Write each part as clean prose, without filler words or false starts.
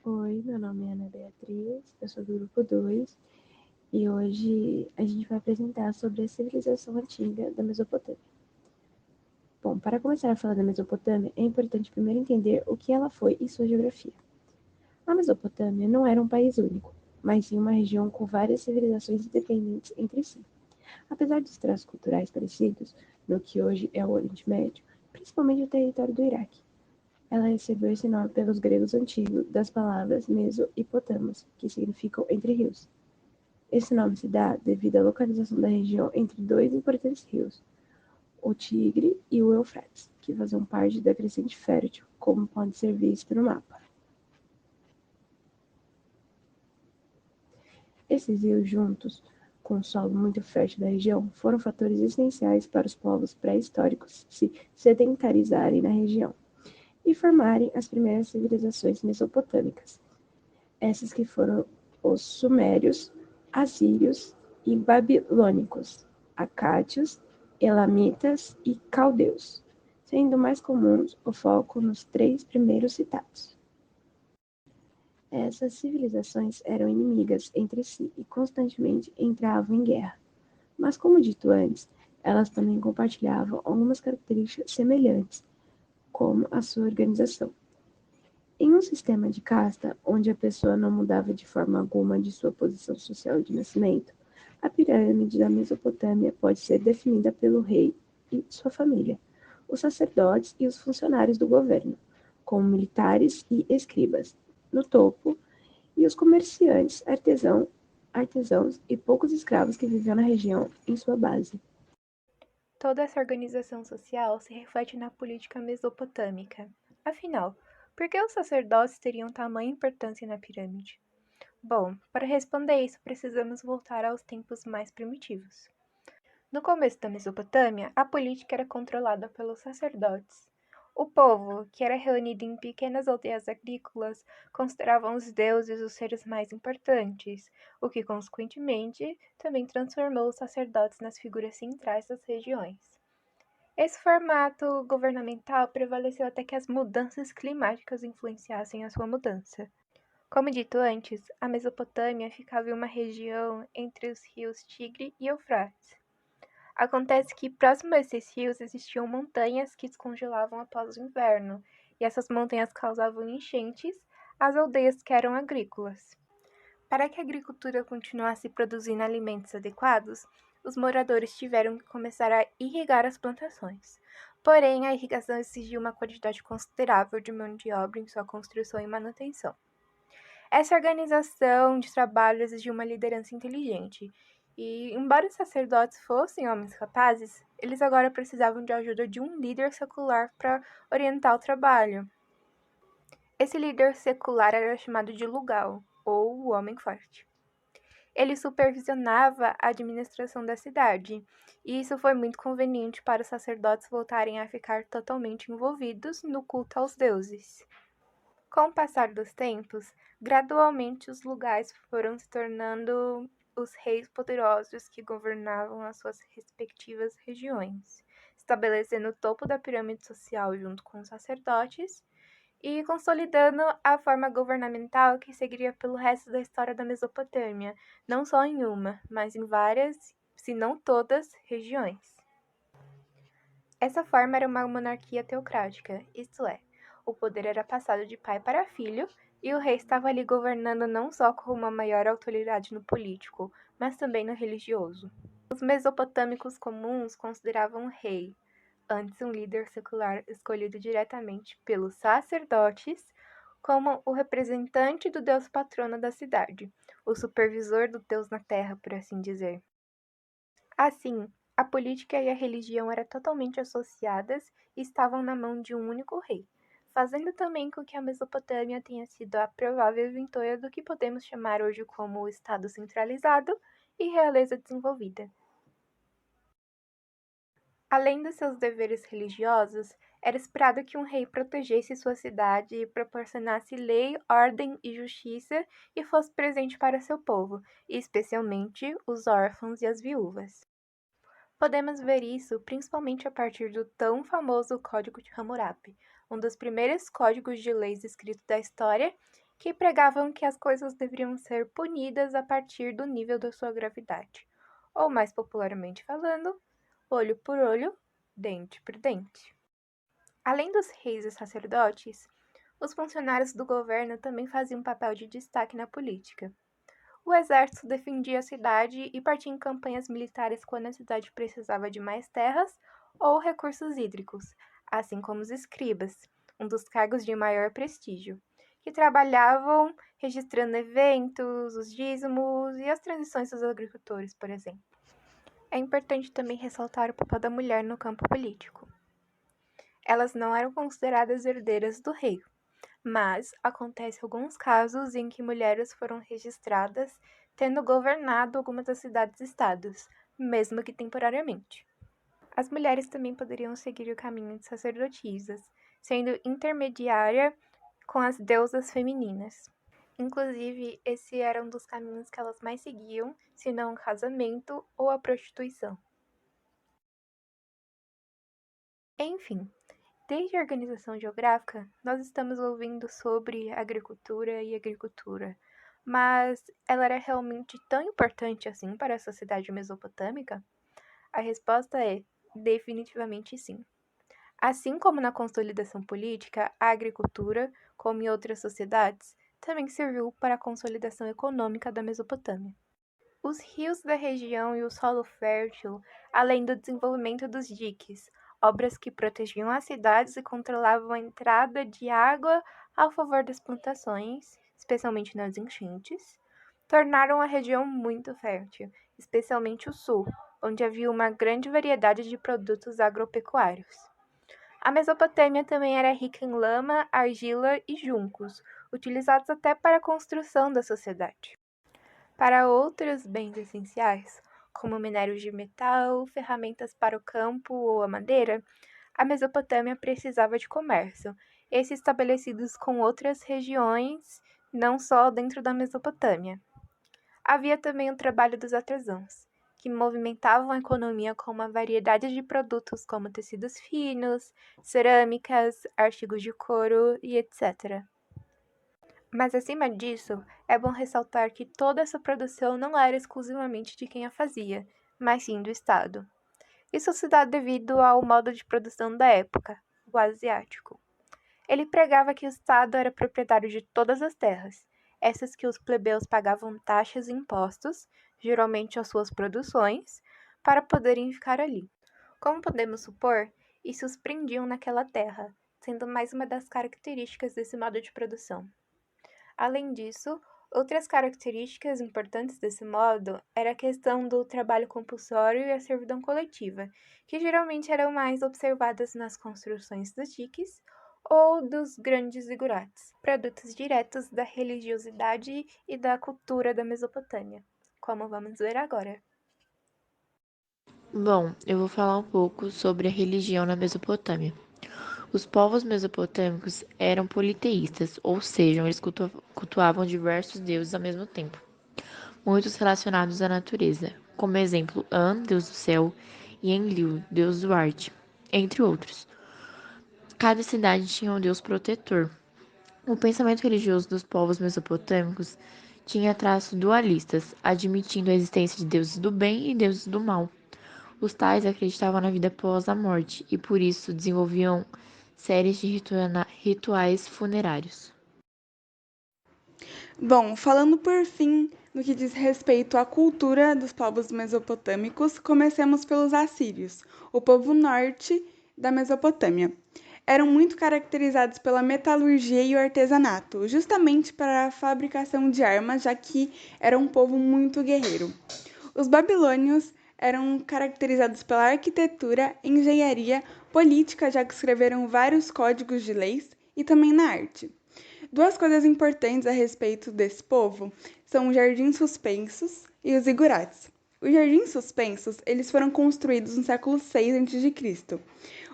Oi, meu nome é Ana Beatriz, eu sou do grupo 2 e hoje a gente vai apresentar sobre a civilização antiga da Mesopotâmia. Bom, para começar a falar da Mesopotâmia, é importante primeiro entender o que ela foi e sua geografia. A Mesopotâmia não era um país único, mas sim uma região com várias civilizações independentes entre si. Apesar dos traços culturais parecidos no que hoje é o Oriente Médio, principalmente o território do Iraque, ela recebeu esse nome pelos gregos antigos das palavras Meso e Potamos, que significam entre rios. Esse nome se dá devido à localização da região entre dois importantes rios, o Tigre e o Eufrates, que faziam parte da crescente fértil, como pode ser visto no mapa. Esses rios, juntos com o solo muito fértil da região, foram fatores essenciais para os povos pré-históricos se sedentarizarem na região e formarem as primeiras civilizações mesopotâmicas, essas que foram os sumérios, assírios e babilônicos, acádios, elamitas e caldeus, sendo mais comuns o foco nos três primeiros citados. Essas civilizações eram inimigas entre si e constantemente entravam em guerra, mas como dito antes, elas também compartilhavam algumas características semelhantes, como a sua organização. Em um sistema de casta, onde a pessoa não mudava de forma alguma de sua posição social de nascimento, a pirâmide da Mesopotâmia pode ser definida pelo rei e sua família, os sacerdotes e os funcionários do governo, como militares e escribas, no topo, e os comerciantes, artesãos e poucos escravos que viviam na região em sua base. Toda essa organização social se reflete na política mesopotâmica. Afinal, por que os sacerdotes teriam tamanha importância na pirâmide? Bom, para responder isso, precisamos voltar aos tempos mais primitivos. No começo da Mesopotâmia, a política era controlada pelos sacerdotes. O povo, que era reunido em pequenas aldeias agrícolas, consideravam os deuses os seres mais importantes, o que, consequentemente, também transformou os sacerdotes nas figuras centrais das regiões. Esse formato governamental prevaleceu até que as mudanças climáticas influenciassem a sua mudança. Como dito antes, a Mesopotâmia ficava em uma região entre os rios Tigre e Eufrates. Acontece que próximo a esses rios existiam montanhas que descongelavam após o inverno, e essas montanhas causavam enchentes às aldeias que eram agrícolas. Para que a agricultura continuasse produzindo alimentos adequados, os moradores tiveram que começar a irrigar as plantações. Porém, a irrigação exigia uma quantidade considerável de mão de obra em sua construção e manutenção. Essa organização de trabalho exigia uma liderança inteligente, e, embora os sacerdotes fossem homens capazes, eles agora precisavam de ajuda de um líder secular para orientar o trabalho. Esse líder secular era chamado de Lugal, ou o Homem Forte. Ele supervisionava a administração da cidade, e isso foi muito conveniente para os sacerdotes voltarem a ficar totalmente envolvidos no culto aos deuses. Com o passar dos tempos, gradualmente os lugares foram se tornando os reis poderosos que governavam as suas respectivas regiões, estabelecendo o topo da pirâmide social junto com os sacerdotes e consolidando a forma governamental que seguiria pelo resto da história da Mesopotâmia, não só em uma, mas em várias, se não todas, regiões. Essa forma era uma monarquia teocrática, isto é, o poder era passado de pai para filho e o rei estava ali governando não só como uma maior autoridade no político, mas também no religioso. Os mesopotâmicos comuns consideravam o rei, antes um líder secular escolhido diretamente pelos sacerdotes, como o representante do deus patrono da cidade, o supervisor do deus na terra, por assim dizer. Assim, a política e a religião eram totalmente associadas e estavam na mão de um único rei, fazendo também com que a Mesopotâmia tenha sido a provável vitória do que podemos chamar hoje como o Estado centralizado e realeza desenvolvida. Além dos seus deveres religiosos, era esperado que um rei protegesse sua cidade e proporcionasse lei, ordem e justiça e fosse presente para seu povo, especialmente os órfãos e as viúvas. Podemos ver isso principalmente a partir do tão famoso Código de Hammurabi, um dos primeiros códigos de leis escritos da história que pregavam que as coisas deveriam ser punidas a partir do nível da sua gravidade, ou mais popularmente falando, olho por olho, dente por dente. Além dos reis e sacerdotes, os funcionários do governo também faziam um papel de destaque na política. O exército defendia a cidade e partia em campanhas militares quando a cidade precisava de mais terras ou recursos hídricos, assim como os escribas, um dos cargos de maior prestígio, que trabalhavam registrando eventos, os dízimos e as transições dos agricultores, por exemplo. É importante também ressaltar o papel da mulher no campo político. Elas não eram consideradas herdeiras do rei, mas acontece alguns casos em que mulheres foram registradas tendo governado algumas das cidades-estados, mesmo que temporariamente. As mulheres também poderiam seguir o caminho de sacerdotisas, sendo intermediária com as deusas femininas. Inclusive, esse era um dos caminhos que elas mais seguiam, se não o casamento ou a prostituição. Enfim, desde a organização geográfica, nós estamos ouvindo sobre agricultura, mas ela era realmente tão importante assim para a sociedade mesopotâmica? A resposta é definitivamente sim. Assim como na consolidação política, a agricultura, como em outras sociedades, também serviu para a consolidação econômica da Mesopotâmia. Os rios da região e o solo fértil, além do desenvolvimento dos diques, obras que protegiam as cidades e controlavam a entrada de água a favor das plantações, especialmente nas enchentes, tornaram a região muito fértil, especialmente o sul, onde havia uma grande variedade de produtos agropecuários. A Mesopotâmia também era rica em lama, argila e juncos, utilizados até para a construção da sociedade. Para outros bens essenciais, como minérios de metal, ferramentas para o campo ou a madeira, a Mesopotâmia precisava de comércio, esses estabelecidos com outras regiões, não só dentro da Mesopotâmia. Havia também o trabalho dos artesãos, que movimentavam a economia com uma variedade de produtos como tecidos finos, cerâmicas, artigos de couro e etc. Mas acima disso, é bom ressaltar que toda essa produção não era exclusivamente de quem a fazia, mas sim do Estado. Isso se dá devido ao modo de produção da época, o asiático. Ele pregava que o Estado era proprietário de todas as terras, essas que os plebeus pagavam taxas e impostos, geralmente às suas produções, para poderem ficar ali. Como podemos supor, isso os prendiam naquela terra, sendo mais uma das características desse modo de produção. Além disso, outras características importantes desse modo era a questão do trabalho compulsório e a servidão coletiva, que geralmente eram mais observadas nas construções dos diques ou dos grandes zigurates, produtos diretos da religiosidade e da cultura da Mesopotâmia, como vamos ver agora. Bom, eu vou falar um pouco sobre a religião na Mesopotâmia. Os povos mesopotâmicos eram politeístas, ou seja, eles cultuavam diversos deuses ao mesmo tempo, muitos relacionados à natureza, como exemplo An, deus do céu, e Enlil, deus do arte, entre outros. Cada cidade tinha um deus protetor. O pensamento religioso dos povos mesopotâmicos tinha traços dualistas, admitindo a existência de deuses do bem e deuses do mal. Os tais acreditavam na vida após a morte e por isso desenvolviam séries de rituais funerários. Bom, falando por fim no que diz respeito à cultura dos povos mesopotâmicos, comecemos pelos assírios, o povo norte da Mesopotâmia. Eram muito caracterizados pela metalurgia e o artesanato, justamente para a fabricação de armas, já que era um povo muito guerreiro. Os babilônios eram caracterizados pela arquitetura, engenharia, política, já que escreveram vários códigos de leis, e também na arte. Duas coisas importantes a respeito desse povo são os jardins suspensos e os zigurates. Os jardins suspensos, eles foram construídos no século 6 a.C.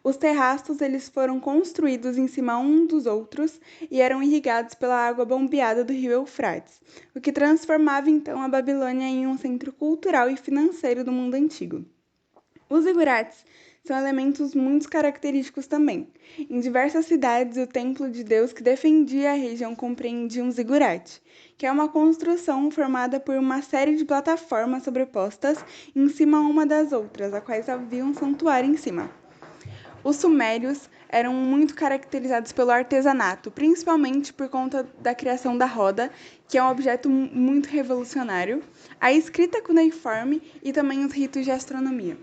Os terraços, eles foram construídos em cima um dos outros e eram irrigados pela água bombeada do rio Eufrates, o que transformava então a Babilônia em um centro cultural e financeiro do mundo antigo. Os zigurates são elementos muito característicos também. Em diversas cidades, o templo de Deus que defendia a região compreendia um zigurate, que é uma construção formada por uma série de plataformas sobrepostas em cima uma das outras, a quais havia um santuário em cima. Os sumérios eram muito caracterizados pelo artesanato, principalmente por conta da criação da roda, que é um objeto muito revolucionário, a escrita cuneiforme e também os ritos de astronomia.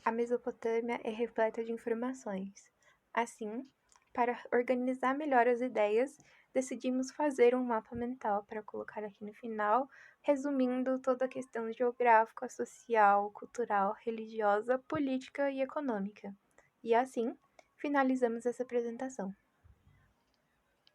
A Mesopotâmia é repleta de informações. Assim, para organizar melhor as ideias, decidimos fazer um mapa mental para colocar aqui no final, resumindo toda a questão geográfica, social, cultural, religiosa, política e econômica. E assim, finalizamos essa apresentação.